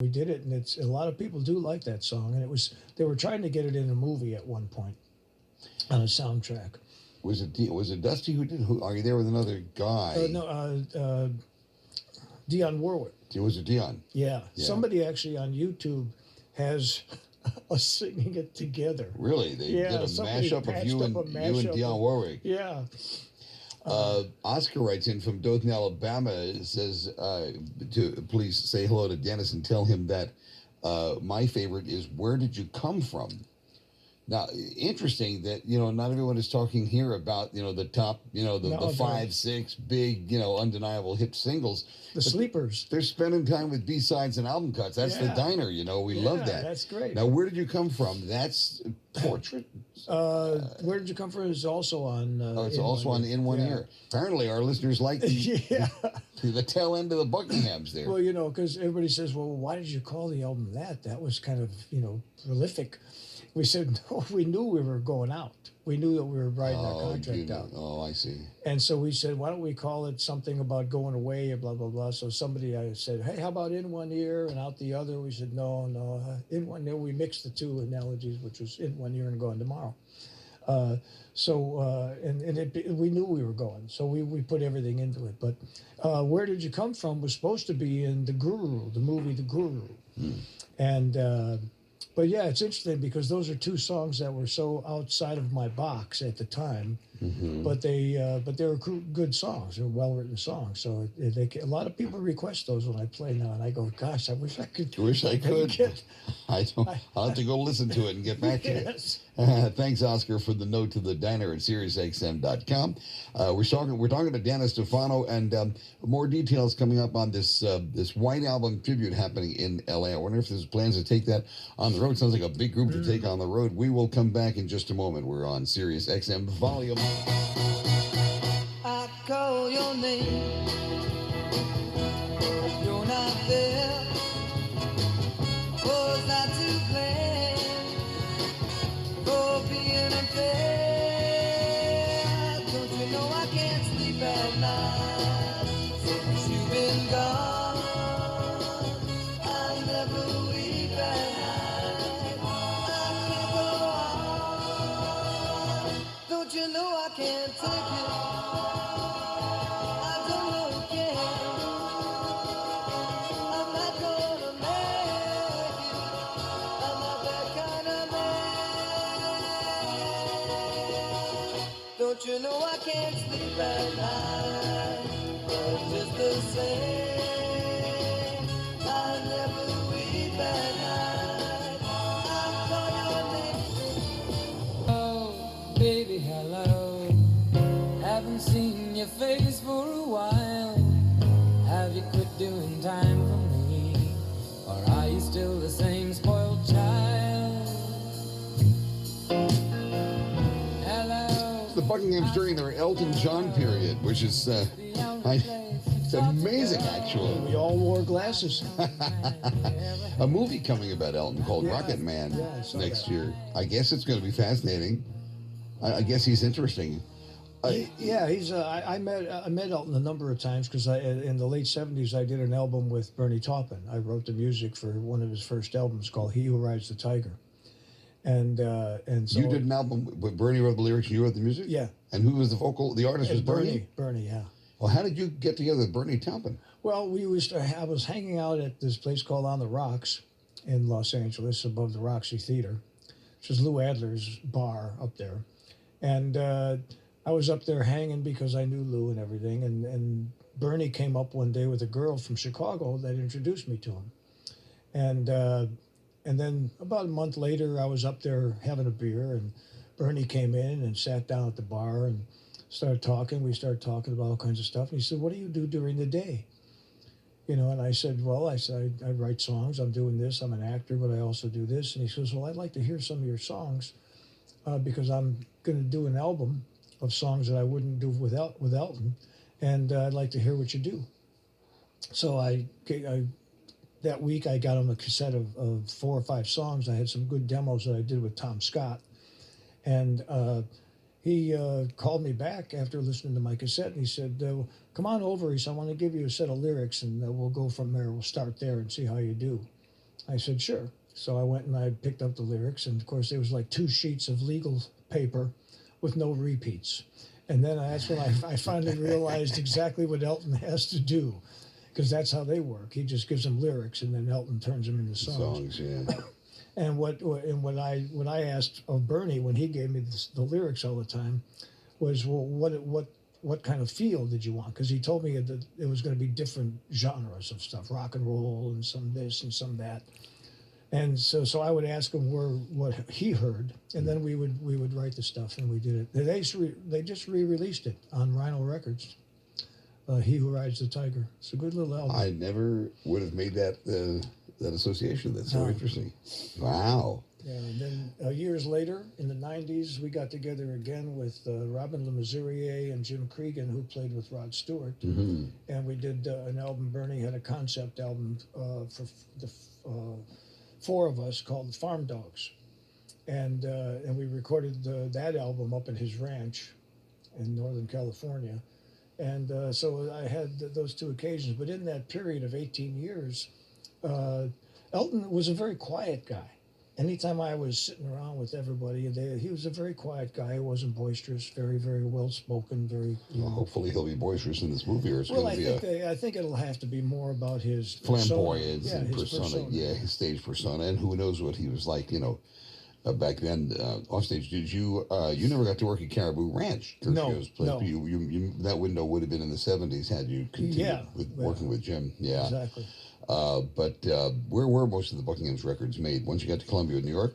We did it, and it's a lot of people do like that song. And it was they were trying to get it in a movie at one point on a soundtrack. Was it Dusty who did? Who are you there with another guy? No, Dionne Warwick. Was it Dion? Yeah. Yeah. Somebody actually on YouTube has us singing it together. Really? They Yeah, did a somebody mashup of patched you up a and you and mashup Dionne of- Warwick. Yeah. Oscar writes in from Dothan, Alabama. It says to please say hello to Dennis and tell him that my favorite is "Where Did You Come From." Now, interesting that not everyone is talking here about the top the No, five six big undeniable hit singles. The sleepers. They're spending time with B-sides and album cuts. That's the Yeah. diner. We love that. That's great. Now, Where Did You Come From? That's Portrait. Where Did You Come From is also on. It's also on In One Ear. Apparently, our listeners like the, Yeah. the tail end of the Buckinghams there. Well, because everybody says, well, why did you call the album that? That was kind of, prolific. We said, no, we knew we were going out. We knew that we were writing our contract out. Oh, I see. And so we said, why don't we call it something about going away, blah, blah, blah. So I said, hey, how about in one ear and out the other? We said, no, in one ear. We mixed the two analogies, which was in one ear and gone tomorrow. We knew we were going, so we put everything into it. But Where Did You Come From was supposed to be in The Guru, the movie The Guru. And but yeah, it's interesting because those are two songs that were so outside of my box at the time, but they were good songs. They were well written songs. So a lot of people request those when I play now, and I go, "Gosh, I wish I could." Wish I could. I don't. I'll have to go listen to it and get back to Yes. you. Thanks, Oscar, for the note to the diner at SiriusXM.com. We're talking to Dennis Tufano, and more details coming up on this White Album tribute happening in LA. I wonder if there's plans to take that on the road. Sounds like a big group to take on the road. We will come back in just a moment. We're on SiriusXM Volume. I call your name, you're not there. Was not to blame for being unfair? Don't you know I can't sleep at night since you've been gone? I never weep at night. I can't go on. Don't you know I can't take it? I don't know again. I'm not gonna make it. I'm not that kind of man. Don't you know I can't sleep at night? But just the same, I never weep at night. I call your name. Oh, baby, hello. Haven't seen your face for a while. Have you quit doing time for me? Or are you still the same spoiled child? Hello. The Buckinghams during their Elton John period, which is it's amazing, actually. We all wore glasses. A movie coming about Elton called Yeah. Rocket Man Yeah, I saw next that. year. I guess it's going to be fascinating. I guess he's interesting. He's. I met Elton a number of times because in the late '70s I did an album with Bernie Taupin. I wrote the music for one of his first albums called "He Who Rides the Tiger," and so You did an album with Bernie wrote the lyrics and you wrote the music? Yeah. And who was the vocal? The artist was Bernie? Bernie, yeah. Well, how did you get together with Bernie Taupin? Well, I was hanging out at this place called On the Rocks in Los Angeles, above the Roxy Theater, which is Lou Adler's bar up there, and I was up there hanging because I knew Lou and everything, and Bernie came up one day with a girl from Chicago that introduced me to him, and then about a month later I was up there having a beer, and Bernie came in and sat down at the bar and started talking. We started talking about all kinds of stuff, and he said, "What do you do during the day?" And I said, I write songs. I'm doing this. I'm an actor, but I also do this. And he says, well, I'd like to hear some of your songs because I'm going to do an album of songs that I wouldn't do with Elton, and I'd like to hear what you do. So that week I got him a cassette of 4 or 5 songs. I had some good demos that I did with Tom Scott, and he called me back after listening to my cassette, and he said, come on over. He said, I want to give you a set of lyrics, and we'll go from there. We'll start there and see how you do. I said, sure. So I went and I picked up the lyrics, and of course there was like 2 sheets of legal paper with no repeats. And then that's when I finally realized exactly what Elton has to do, because that's how they work. He just gives them lyrics, and then Elton turns them into songs. Songs, yeah. And what I asked of Bernie when he gave me the lyrics all the time was, well, what kind of feel did you want? Because he told me that it was going to be different genres of stuff, rock and roll, and some this and some that. And so I would ask him what he heard, and then we would write the stuff, and we did it. They just re-released it on Rhino Records. He Who Rides the Tiger. It's a good little album. I never would have made that association. That's so interesting. Wow. Yeah, and then years later, in the 90s, we got together again with Robin LeMessurier and Jim Cregan, who played with Rod Stewart. Mm-hmm. And we did an album. Bernie had a concept album for the 4 of us called Farm Dogs. And we recorded that album up at his ranch in Northern California. And so I had those 2 occasions. But in that period of 18 years, Elton was a very quiet guy. Anytime I was sitting around with everybody, he was a very quiet guy. He wasn't boisterous, very, very well-spoken, very... Well, hopefully he'll be boisterous in this movie, or it's going to be I think it'll have to be more about his flamboyance and his persona. Yeah, his stage persona. And who knows what he was like, back then, offstage. Did you never got to work at Caribou Ranch? No. You, that window would have been in the 70s had you continued working with Jim. Yeah. Exactly. But where were most of the Buckingham's records made? Once you got to Columbia, New York?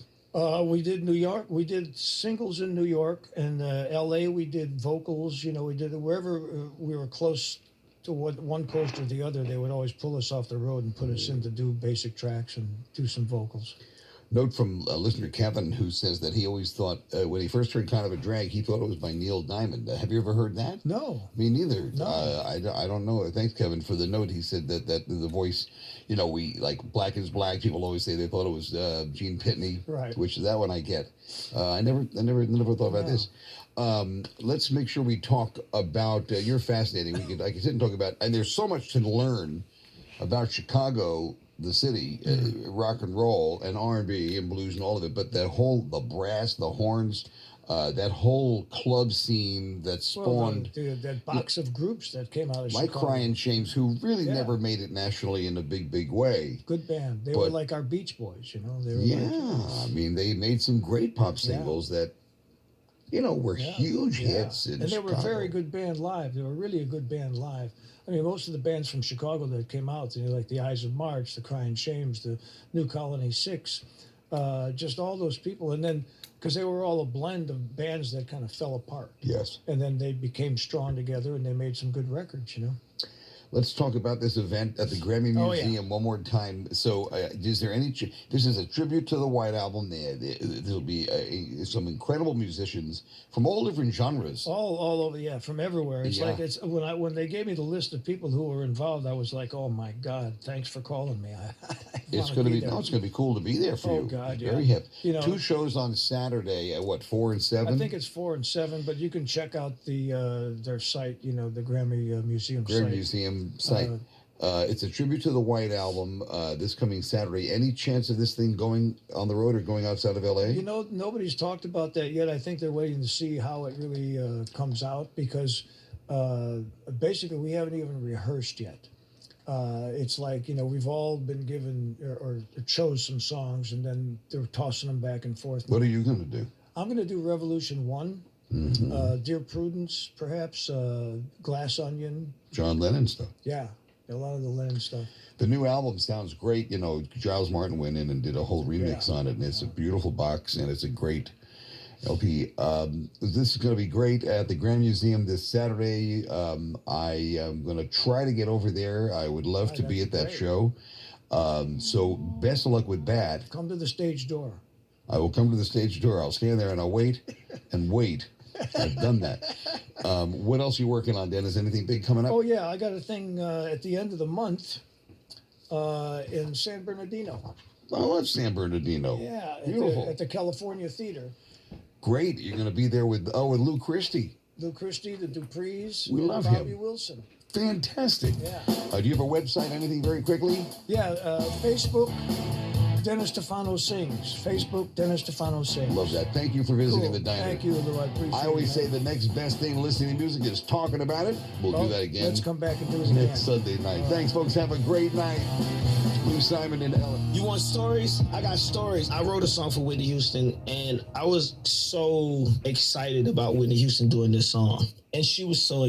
We did New York. We did singles in New York. And L.A., we did vocals. We did wherever we were close to one coast or the other, they would always pull us off the road and put us in to do basic tracks and do some vocals. Note from listener Kevin, who says that he always thought, when he first heard Kind of a Drag, he thought it was by Neil Diamond. Have you ever heard that? No. Me neither. No. I don't know. Thanks, Kevin, for the note. He said that the voice, we like Black is Black. People always say they thought it was Gene Pitney, right? Which that one I get. I never thought about this. Let's make sure we talk about. You're fascinating. I can sit and talk about, and there's so much to learn about Chicago, the city, rock and roll and R&B and blues and all of it, but the brass, the horns, that whole club scene that spawned that box of groups that came out of like Chicago. Crying Shames, who really never made it nationally in a big way. Good band. They were like our Beach Boys, They were they made some great pop singles that were huge hits in and they Chicago. were a very good band live. They were really a good band live. I mean, most of the bands from Chicago that came out, like the Eyes of March, the Crying Shames, the New Colony Six, just all those people. And then, because they were all a blend of bands that kind of fell apart. Yes. And then they became strong together and they made some good records, Let's talk about this event at the Grammy Museum one more time. So, is there any? This is a tribute to the White Album. There'll be some incredible musicians from all different genres. All over, from everywhere. It's like when they gave me the list of people who were involved, I was like, oh my God, thanks for calling me. It's going to be it's going to be cool to be there for you. Oh God, very hip. 2 shows on Saturday at 4 and 7. I think it's 4 and 7, but you can check out their site. The Grammy Museum site. Grammy Museum site. It's a tribute to the White Album this coming Saturday. Any chance of this thing going on the road or going outside of L.A.? Nobody's talked about that yet. I think they're waiting to see how it really comes out because basically we haven't even rehearsed yet. It's like, we've all been given or chose some songs and then they're tossing them back and forth. What are you going to do? I'm going to do Revolution 1. Dear Prudence, perhaps, Glass Onion. John Lennon stuff. Yeah, a lot of the Lennon stuff. The new album sounds great. Giles Martin went in and did a whole remix on it, and it's a beautiful box, and it's a great LP. This is going to be great at the Grand Museum this Saturday. I am going to try to get over there. I would love to be at that show. So best of luck with that. Come to the stage door. I will come to the stage door. I'll stand there and I'll wait and wait. I've done that. What else are you working on, Dennis? Anything big coming up? Oh, yeah. I got a thing at the end of the month in San Bernardino. Oh, that's San Bernardino. Yeah. Beautiful. At the California Theater. Great. You're going to be there with Lou Christie. Lou Christie, the Duprees. We love Bobby him. Wilson. Fantastic. Yeah. Do you have a website, anything very quickly? Yeah. Facebook. Dennis Tufano Sings. Facebook, Dennis Tufano Sings. Love that. Thank you for visiting Cool. the diner. Thank you, Lou. I appreciate it. I always say the next best thing listening to music is talking about it. We'll do that again Let's come back and do it again. next Sunday night. Thanks, folks. Have a great night. Lou Simon and Ella. You want stories? I got stories. I wrote a song for Whitney Houston, and I was so excited about Whitney Houston doing this song. And she was so